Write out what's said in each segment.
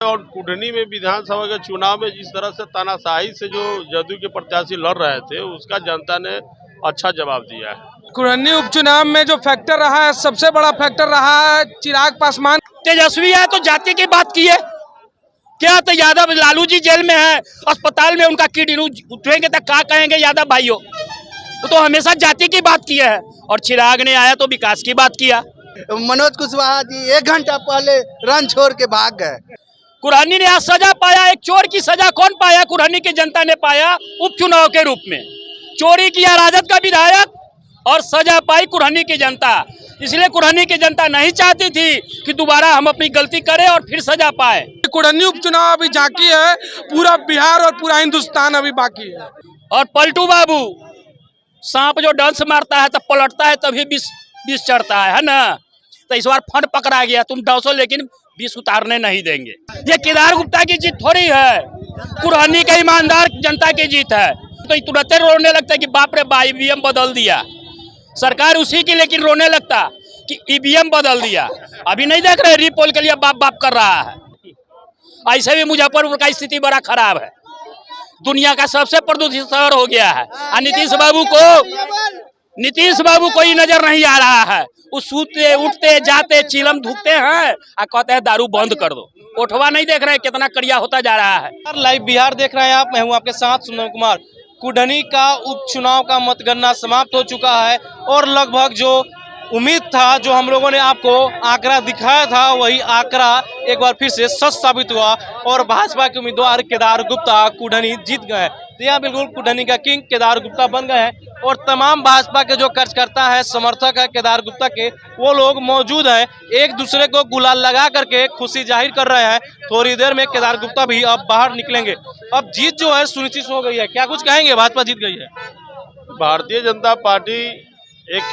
और कुढ़नी में विधानसभा के चुनाव में जिस तरह से तानाशाही से जो जदयू के प्रत्याशी लड़ रहे थे, उसका जनता ने अच्छा जवाब दिया है। कुढ़नी उपचुनाव में जो फैक्टर रहा है, सबसे बड़ा फैक्टर रहा है चिराग पासवान। तेजस्वी है तो जाति की बात की है क्या? तो यादव लालू जी जेल में है, अस्पताल में उनका किडनी उठेंगे तो क्या कहेंगे यादव भाइयों? वो तो हमेशा जाति की बात किया है। और चिराग ने आया तो विकास की बात किया। मनोज कुशवाहा जी 1 घंटा पहले रन छोड़ के भाग गए। कुढ़नी ने आज सजा पाया। एक चोर की सजा कौन पाया? कुढ़नी की जनता ने पाया उपचुनाव के रूप में। चोरी किया राजद का विधायक और सजा पाई कुढ़नी की जनता। इसलिए कुढ़नी की जनता नहीं चाहती थी कि दोबारा हम अपनी गलती करें और फिर सजा पाए। कुढ़नी उपचुनाव अभी बाकी है, पूरा बिहार और पूरा हिंदुस्तान अभी बाकी है। और पलटू बाबू, सांप जो डंस मारता है तब पलटता है, तभी विष चढ़ता है ना? तो इस बार फंड पकड़ा गया, तुम डसो लेकिन विष उतारने नहीं देंगे। ये केदार गुप्ता की जीत थोड़ी है, कुढ़नी के ईमानदार जनता की जीत है। तो तुरंत रोने लगता है कि बाप रे बा ईवीएम बदल दिया सरकार उसी की, लेकिन रोने लगता कि ईवीएम बदल दिया। अभी नहीं देख रहे रिपोल के लिए बाप बाप कर रहा है। ऐसे भी मुजफ्फरपुर का स्थिति बड़ा खराब है, दुनिया का सबसे प्रदूषित शहर हो गया है। और नीतीश बाबू को ही नजर नहीं आ रहा है। वो सूते उठते जाते चिलम धुकते हैं और कहते हैं दारू बंद कर दो। ओठवा नहीं देख रहे हैं कितना कड़िया होता जा रहा है। लाइव बिहार देख रहे हैं आप, मैं हूं आपके साथ सुंदर कुमार। कुढ़नी का उपचुनाव का मतगणना समाप्त हो चुका है और लगभग जो उम्मीद था, जो हम लोगों ने आपको आंकड़ा दिखाया था, वही आंकड़ा एक बार फिर से सच साबित हुआ और भाजपा के उम्मीदवार केदार गुप्ता कुढ़नी जीत गए। तो यहाँ बिल्कुल कुढ़नी का किंग केदार गुप्ता बन गए हैं और तमाम भाजपा के जो कार्यकर्ता है, समर्थक है केदार गुप्ता के, वो लोग मौजूद हैं, एक दूसरे को गुलाल लगा करके खुशी जाहिर कर रहे हैं। थोड़ी देर में केदार गुप्ता भी अब बाहर निकलेंगे। अब जीत जो है सुनिश्चित हो गई है, क्या कुछ कहेंगे? भाजपा जीत गई है। भारतीय जनता पार्टी एक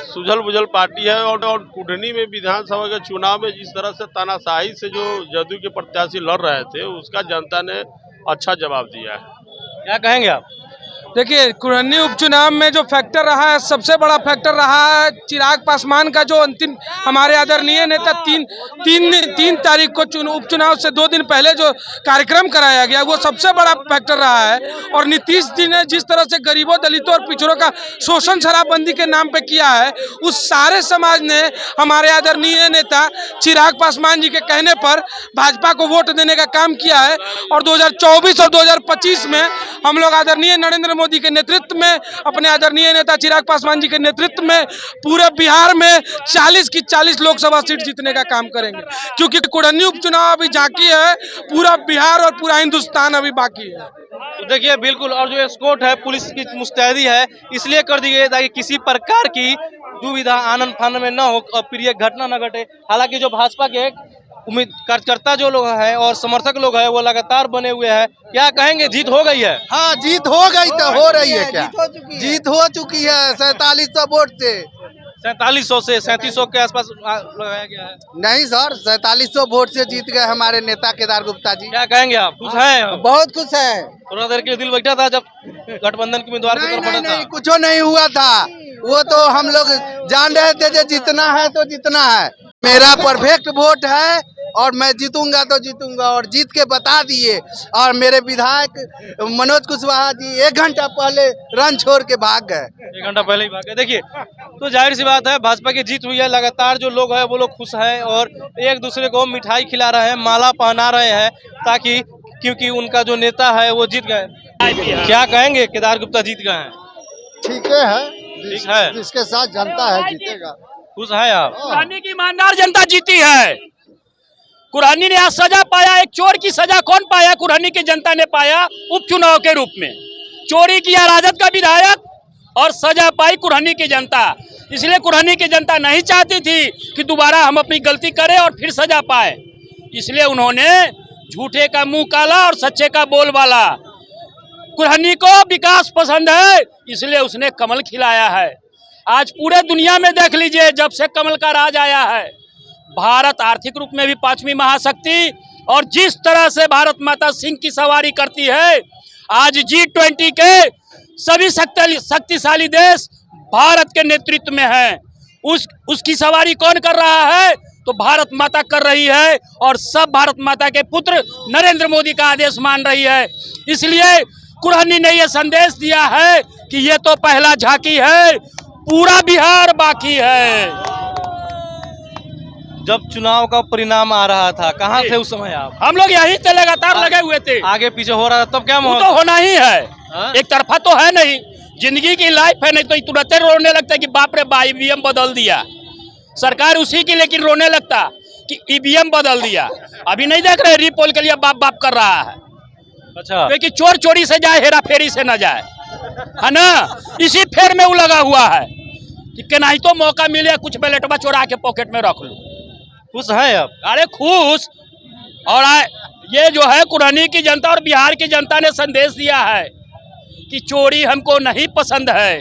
सुझल बुझल पार्टी है और कुढ़नी में विधानसभा के चुनाव में जिस तरह से तानाशाही से जो जदयू के प्रत्याशी लड़ रहे थे, उसका जनता ने अच्छा जवाब दिया है। क्या कहेंगे आप? देखिए, कुढ़नी उपचुनाव में जो फैक्टर रहा है, सबसे बड़ा फैक्टर रहा है चिराग पासवान का, जो अंतिम हमारे आदरणीय नेता तीन तारीख को उपचुनाव से 2 दिन पहले जो कार्यक्रम कराया गया, वो सबसे बड़ा फैक्टर रहा है। और नीतीश जी ने जिस तरह से गरीबों, दलितों और पिछड़ों का शोषण शराबबंदी के नाम पे किया है, उस सारे समाज ने हमारे आदरणीय नेता चिराग पासवान जी के कहने पर भाजपा को वोट देने का काम किया है। और 2024 और 2025 में हम लोग आदरणीय नरेंद्र मोदी के नेतृत्व में, अपने आदरणीय नेता चिराग पासवान जी के नेतृत्व में पूरे बिहार में 40 की 40 लोकसभा सीट जीतने का काम करेंगे। क्योंकि कुढ़नी उपचुनाव अभी बाकी है, पूरा बिहार और पूरा हिंदुस्तान अभी बाकी है। तो देखिए बिल्कुल, और जो एस्कॉर्ट है पुलिस की मुस्तैदी है, इसलिए कर दी गई ताकि किसी प्रकार की दुविधा आनंद फानन में न हो, अप्रिय घटना न घटे। हालांकि जो भाजपा के उम्मीद कार्यकर्ता जो लोग हैं और समर्थक लोग हैं, वो लगातार बने हुए हैं। क्या कहेंगे, जीत हो गई है? हाँ, जीत हो गई तो हो रही है क्या? जीत हो चुकी है 4700 वोट से। 4700 से 3700 के आसपास लगाया गया है। नहीं सर, 4700 वोट से जीत गए हमारे नेता केदार गुप्ता जी। क्या कहेंगे आप? खुश हैं? बहुत खुश है। थोड़ा देर के दिल बैठा था जब गठबंधन के उम्मीदवार की तरफ बढ़ा था। कुछ नहीं हुआ था, वो तो हम लोग जान रहे थे जो जितना है तो जितना है। मेरा परफेक्ट वोट है और मैं जीतूंगा तो जीतूंगा, और जीत के बता दिए। और मेरे विधायक मनोज कुशवाहा जी 1 घंटा पहले रन छोड़ के भाग गए। 1 घंटा पहले ही भाग गए। देखिए, तो जाहिर सी बात है भाजपा की जीत हुई है। लगातार जो लोग हैं वो लोग खुश हैं और एक दूसरे को मिठाई खिला रहे हैं, माला पहना रहे हैं, ताकि क्योंकि उनका जो नेता है वो जीत गए। क्या कहेंगे, केदार गुप्ता जीत गए हैं? ठीक है, ठीक है, जिसके साथ जनता है जीतेगा। खुश है आप? कुढ़नी की ईमानदार जनता जीती है। कुढ़नी ने आज सजा पाया। एक चोर की सजा कौन पाया? कुढ़नी की जनता ने पाया उपचुनाव के रूप में। चोरी किया राजद का विधायक और सजा पाई कुढ़नी की जनता। इसलिए कुढ़नी की जनता नहीं चाहती थी कि दोबारा हम अपनी गलती करें और फिर सजा पाए। इसलिए उन्होंने झूठे का मुंह काला और सच्चे का बोलबाला। कुढ़नी को विकास पसंद है, इसलिए उसने कमल खिलाया है। आज पूरे दुनिया में देख लीजिए, जब से कमल का राज आया है, भारत आर्थिक रूप में भी 5वीं महाशक्ति, और जिस तरह से भारत माता सिंह की सवारी करती है, आज G20 के सभी शक्तिशाली देश भारत के नेतृत्व में हैं। उसकी सवारी कौन कर रहा है? तो भारत माता कर रही है और सब भारत माता के पुत्र नरेंद्र मोदी का आदेश मान रही है। इसलिए कुरहनी ने ये संदेश दिया है कि ये तो पहला झांकी है, पूरा बिहार बाकी है। जब चुनाव का परिणाम आ रहा था, कहाँ थे उस समय आप? हम लोग यहीं थे, लगातार लगे हुए थे। आगे पीछे हो रहा था तब क्या वो माहौल? तो होना ही है, हाँ? एक तरफा तो है नहीं, जिंदगी की लाइफ है। नहीं तो तुरंत रोने लगता है कि बाप रे बा ईवीएम बदल दिया सरकार उसी की, लेकिन रोने लगता कि ईवीएम बदल दिया। अभी नहीं देख रहे रीपोल के लिए बाप बाप कर रहा है। अच्छा, क्योंकि चोर चोरी से जाए, हेरा फेरी से न जाए, है ना। इसी फेर में वो लगा हुआ है कि नहीं तो मौका मिले कुछ बैलेटवा चोरा के पॉकेट में रख लूं। खुश है अब? अरे खुश। और ये जो है कुरहनी की जनता और बिहार की जनता ने संदेश दिया है कि चोरी हमको नहीं पसंद है।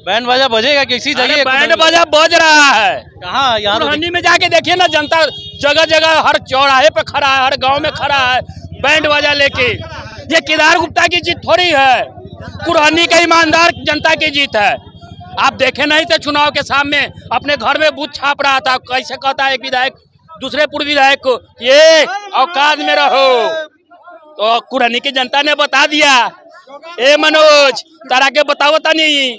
बैंड बाजा बजेगा किसी जगह? बैंड बाजा बज रहा है। कहाँ? यहाँ तो कुरहनी में जाके देखिए ना, जनता जगह जगह हर चौराहे पे खड़ा है, हर गांव में खड़ा है बैंड बाजा लेके। ये केदार गुप्ता की जीत थोड़ी है, कुरहनी के ईमानदार जनता की जीत है। आप देखे नहीं थे चुनाव के सामने अपने घर में बूथ छाप रहा था, कैसे कहता है एक विधायक दूसरे पूर्व विधायक को, ये औकात में रहो। तो कुरहनी की जनता ने बता दिया, ए मनोज तारा के बताओ ता नहीं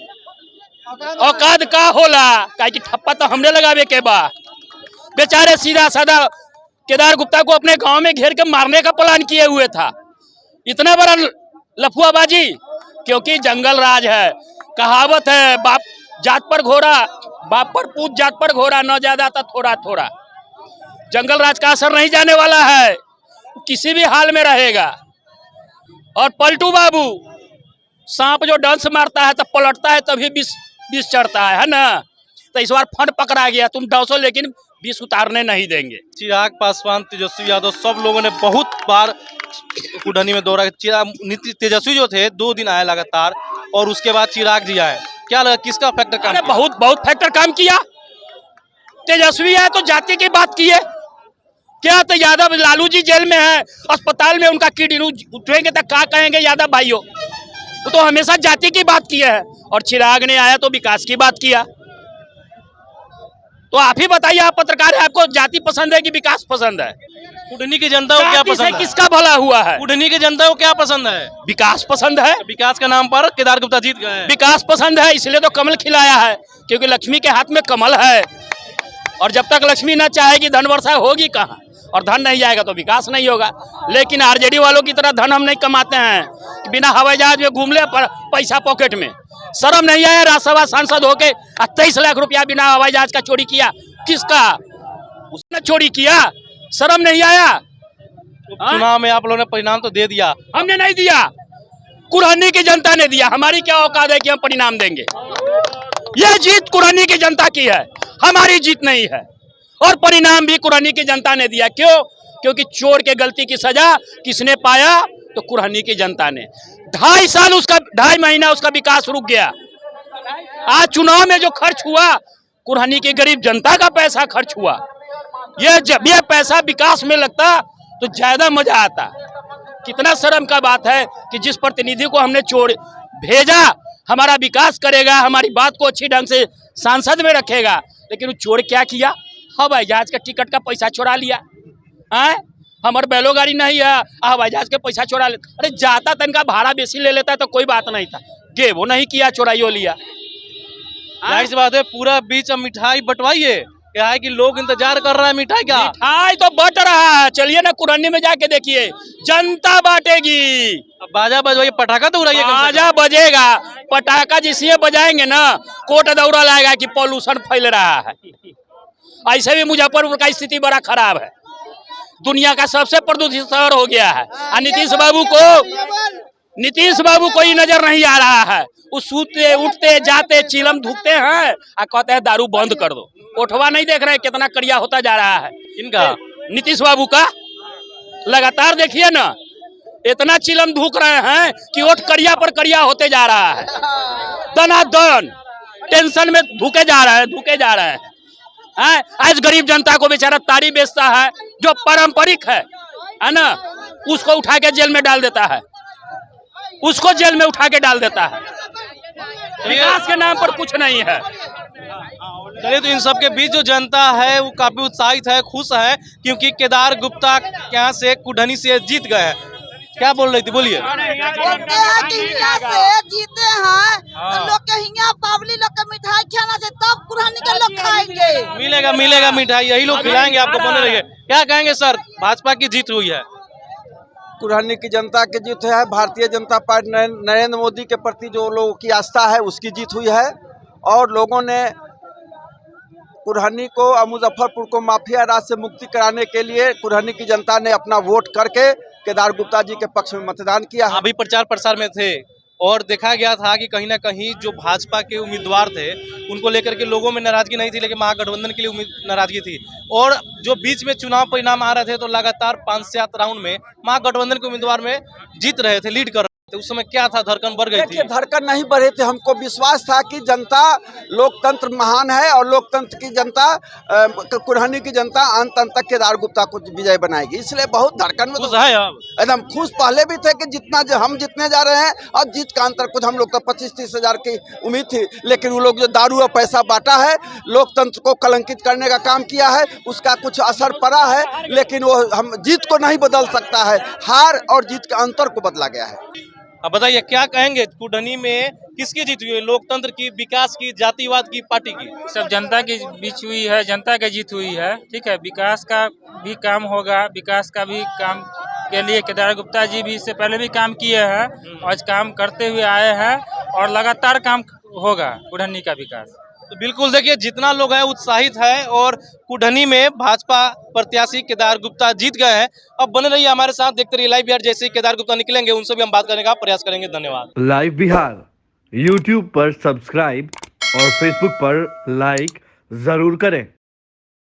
औकात का होला, काहे कि ठप्पा तो हमने लगावे के बा। बेचारे सीधा साधा केदार गुप्ता को अपने गांव में घेर के मारने का प्लान किए हुए था। इतना बड़ा लफुआबाजी, क्योंकि जंगल राज है। कहावत है, बाप जात पर घोड़ा, बाप पर पूत जात पर घोड़ा, न ज्यादा था थोड़ा थोड़ा। जंगल राज का असर नहीं जाने वाला है, किसी भी हाल में रहेगा। और पलटू बाबू, सांप जो डंस मारता है तो पलटता है, तभी विष चढ़ता है ना। तो इस बार फंड पकड़ा गया, तुम डसो लेकिन विष उतारने नहीं देंगे। चिराग पासवान, तेजस्वी यादव, सब लोगों ने बहुत बार कुरहनी में दौरा। तेजस्वी जो थे 2 दिन आए लगातार, और उसके बाद चिराग जी आए। क्या लगा, किसका फैक्टर काम किया? बहुत फैक्टर काम किया। तेजस्वी है तो जाति की बात किए, क्या तो यादव लालू जी जेल में है, अस्पताल में उनका किडनी उठेंगे तो क्या कहेंगे यादव भाइयों। वो तो हमेशा जाति की बात किए है। और चिराग ने आया तो विकास की बात किया। तो आप ही बताइए, आप पत्रकार है, आपको जाति पसंद है कि विकास पसंद है? कुरहनी की जनता को क्या पसंद है? किसका भला हुआ है? कुरहनी की जनता को क्या पसंद है? विकास पसंद है। विकास के नाम पर केदार गुप्ता जीत गए। विकास पसंद है, इसलिए तो कमल खिलाया है, क्योंकि लक्ष्मी के हाथ में कमल है। और जब तक लक्ष्मी न चाहेगी धन वर्षा होगी कहाँ, और धन नहीं आएगा तो विकास नहीं होगा। लेकिन आरजेडी वालों की तरह धन हम नहीं कमाते हैं कि बिना हवाई जहाज में घूम ले पैसा पॉकेट में। शर्म नहीं आया राज्यसभा सांसद होके 23 लाख रुपया बिना हवाई जहाज का चोरी किया? किसका? उसने चोरी किया, शर्म नहीं आया? चुनाव में आप लोगों ने परिणाम तो दे दिया, हमने नहीं दिया, कुरहनी की जनता ने दिया। हमारी क्या औकात है कि हम परिणाम देंगे? यह जीत कुरहनी की जनता की है, हमारी जीत नहीं है। और परिणाम भी कुरहनी की जनता ने दिया। क्यों? क्योंकि चोर के गलती की सजा किसने पाया? तो कुरहनी की जनता ने। 2.5 साल उसका, 2.5 महीना उसका विकास रुक गया। आज चुनाव में जो खर्च हुआ, कुरहनी की गरीब जनता का पैसा खर्च हुआ। जब यह पैसा विकास में लगता तो ज्यादा मजा आता। कितना शर्म का बात है कि जिस प्रतिनिधि को हमने चोर भेजा, हमारा विकास करेगा, हमारी बात को अच्छी ढंग से सांसद में रखेगा, लेकिन वो चोर क्या किया? हवाई जहाज का टिकट का पैसा चुरा लिया। हमारे बैलो गाड़ी नहीं है, हवाई जहाज के पैसा चुरा ले। अरे जाता तनका भाड़ा बेसी ले लेता तो कोई बात नहीं था, वो नहीं किया, चुराइयो लिया। जाहिर सी बात है, पूरा बीच अब मिठाई बंटवाइए। क्या है कि लोग इंतजार कर रहा है मिठाई का। मिठाई तो बट रहा है, चलिए ना कुरहनी में जाके देखिए, जनता बांटेगी। अब बाजा बजवाइए, पटाखा तो उड़ाइए। बाजा बजेगा, पटाखा जिससे बजाएंगे ना, कोट दौड़ा लाएगा कि पॉल्यूशन फैल रहा है। ऐसे भी मुजफ्फरपुर का स्थिति बड़ा खराब है, दुनिया का सबसे प्रदूषित शहर हो गया है। और नीतीश बाबू को ही नजर नहीं आ रहा है। वो सूते उठते जाते चिलम धुकते हैं और कहते हैं दारू बंद कर दो। ओठवा नहीं देख रहे कितना करिया होता जा रहा है इनका, नीतीश बाबू का। लगातार देखिए ना, इतना चिलम धुक रहे हैं कि ओठ करिया पर करिया होते जा रहा है। दनादन टेंशन में धुके जा रहे हैं। आज गरीब जनता को बेचारा तारी बेचता है, जो पारंपरिक है ना, उसको उठा के जेल में डाल देता है, विकास के नाम पर कुछ नहीं है। चलिए, तो इन सब के बीच जो जनता है वो काफी उत्साहित है, खुश है, क्योंकि केदार गुप्ता यहाँ से कुढ़नी से जीत गए हैं। क्या बोल रही थी, बोलिए। बोलते हैं कि हियां से जीते हैं तो लोग के हियां पब्लिक लोग के मिठाई खाना से तब कुढ़नी के लोग खाएंगे। मिलेगा मिठाई, यही लोग खिलाएंगे आपको, बने रहिए। क्या कहेंगे सर, भाजपा की जीत हुई है? कुढ़नी की जनता की जीत है। भारतीय जनता पार्टी नरेंद्र मोदी के प्रति जो लोगों की आस्था है उसकी जीत हुई है, और लोगों ने कुढ़नी को और मुजफ्फरपुर को माफिया राज से मुक्ति कराने के लिए कुढ़नी की जनता ने अपना वोट करके केदार गुप्ता जी के पक्ष में मतदान किया है। अभी प्रचार प्रसार में थे और देखा गया था कि कहीं ना कहीं जो भाजपा के उम्मीदवार थे उनको लेकर के लोगों में नाराजगी नहीं थी, लेकिन महागठबंधन के लिए नाराजगी थी। और जो बीच में चुनाव परिणाम आ रहे थे तो लगातार 5 से 7 राउंड में महागठबंधन के उम्मीदवार में जीत रहे थे, लीड कर रहे थे। उस समय क्या था, धड़कन बढ़ गई थी? धड़कन नहीं बढ़े थे, हमको विश्वास था कि जनता, लोकतंत्र महान है और लोकतंत्र की जनता, कुढ़नी की जनता अंत अंत तक केदार गुप्ता को विजय बनाएगी, इसलिए बहुत धड़कन में है अब एकदम खुश पहले भी थे कि हम जितने जा रहे हैं, और जीत का अंतर कुछ हम लोग तो 25-30 हजार की उम्मीद थी, लेकिन वो लोग जो दारू और पैसा बांटा है, लोकतंत्र को कलंकित करने का काम किया है, उसका कुछ असर पड़ा है, लेकिन वो हम जीत को नहीं बदल सकता है, हार और जीत के अंतर को बदला गया है। अब बताइए क्या कहेंगे, कुढ़नी में किसकी जीत हुई है? लोकतंत्र की, विकास की, जातिवाद की, पार्टी की? सब जनता के बीच हुई है, जनता की जीत हुई है। ठीक है, विकास का भी काम होगा, विकास का भी काम के लिए केदार गुप्ता जी भी इससे पहले भी काम किए हैं, आज काम करते हुए आए हैं और लगातार काम होगा कुढ़नी का विकास। तो बिल्कुल देखिए, जितना लोग हैं उत्साहित है और कुढ़नी में भाजपा प्रत्याशी केदार गुप्ता जीत गए हैं। अब बने रहिए हमारे साथ, देखते रहिए लाइव बिहार। जैसे ही केदार गुप्ता निकलेंगे उनसे भी हम बात करने का प्रयास करेंगे। धन्यवाद। लाइव बिहार यूट्यूब पर सब्सक्राइब और फेसबुक पर लाइक जरूर करें।